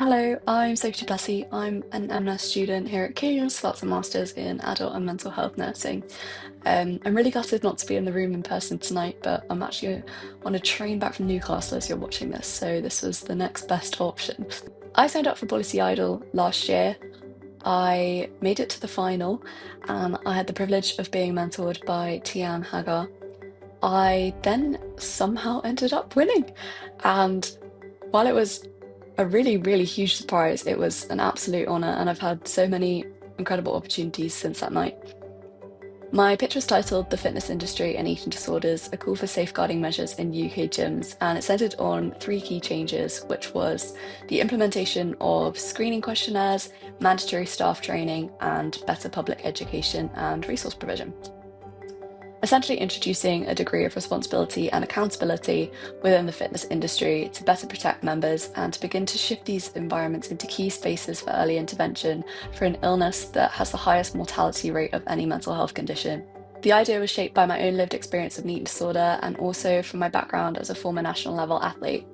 Hello, I'm Sophie Plessis. I'm an MS student here at King's, that's a Masters in Adult and Mental Health Nursing. I'm really gutted not to be in the room in person tonight, but I'm actually on a train back from Newcastle as you're watching this, so this was the next best option. I signed up for Policy Idol last year. I made it to the final, and I had the privilege of being mentored by Tian Hagar. I then somehow ended up winning, and while it was a really, really huge surprise, it was an absolute honour, and I've had so many incredible opportunities since that night. My pitch was titled The Fitness Industry and Eating Disorders, a call for safeguarding measures in UK gyms, and it centred on three key changes, which was the implementation of screening questionnaires, mandatory staff training, and better public education and resource provision. Essentially introducing a degree of responsibility and accountability within the fitness industry to better protect members and to begin to shift these environments into key spaces for early intervention for an illness that has the highest mortality rate of any mental health condition. The idea was shaped by my own lived experience of an eating disorder and also from my background as a former national level athlete.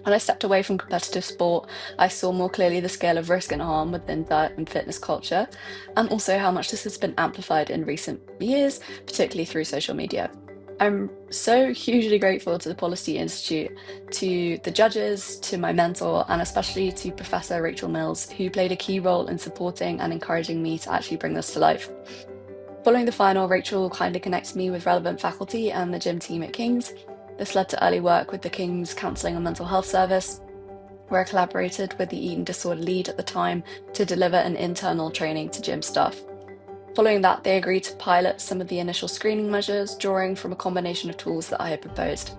When I stepped away from competitive sport, I saw more clearly the scale of risk and harm within diet and fitness culture, and also how much this has been amplified in recent years, particularly through social media. I'm so hugely grateful to the Policy Institute, to the judges, to my mentor, and especially to Professor Rachel Mills, who played a key role in supporting and encouraging me to actually bring this to life. Following the final, Rachel kindly connected me with relevant faculty and the gym team at King's. This led to early work with the King's Counselling and Mental Health Service, where I collaborated with the eating disorder lead at the time to deliver an internal training to gym staff. Following that, they agreed to pilot some of the initial screening measures, drawing from a combination of tools that I had proposed.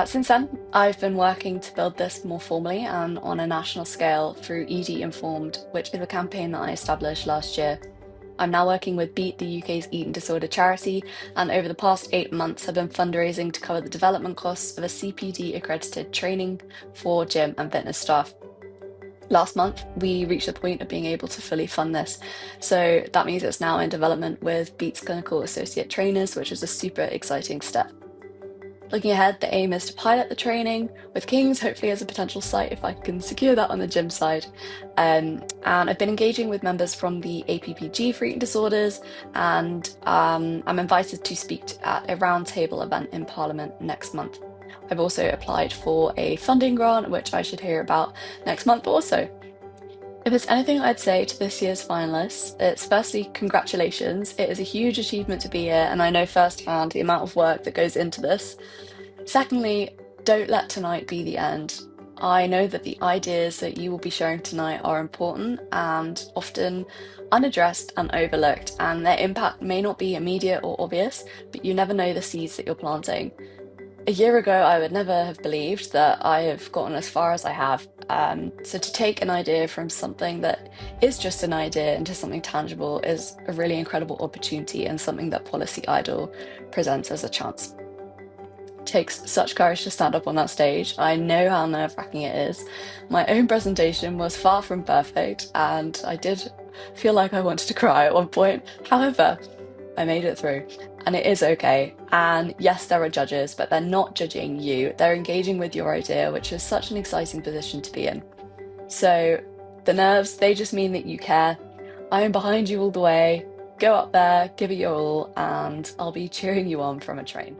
Since then, I've been working to build this more formally and on a national scale through ED Informed, which is a campaign that I established last year. I'm now working with Beat, the UK's eating disorder charity, and over the past 8 months have been fundraising to cover the development costs of a CPD accredited training for gym and fitness staff. Last month, we reached the point of being able to fully fund this. So that means it's now in development with Beat's clinical associate trainers, which is a super exciting step. Looking ahead, the aim is to pilot the training with King's, hopefully as a potential site if I can secure that on the gym side. And I've been engaging with members from the APPG for eating disorders, and I'm invited to speak at a roundtable event in Parliament next month. I've also applied for a funding grant, which I should hear about next month also. If there's anything I'd say to this year's finalists, it's firstly, congratulations. It is a huge achievement to be here, and I know firsthand the amount of work that goes into this. Secondly, don't let tonight be the end. I know that the ideas that you will be sharing tonight are important and often unaddressed and overlooked, and their impact may not be immediate or obvious, but you never know the seeds that you're planting. A year ago, I would never have believed that I have gotten as far as I have. So to take an idea from something that is just an idea into something tangible is a really incredible opportunity and something that Policy Idol presents as a chance. It takes such courage to stand up on that stage. I know how nerve-wracking it is. My own presentation was far from perfect, and I did feel like I wanted to cry at one point. However, I made it through, and it is okay. And yes, there are judges, but they're not judging you. They're engaging with your idea, which is such an exciting position to be in. So the nerves, they just mean that you care. I am behind you all the way. Go up there, give it your all, and I'll be cheering you on from a train.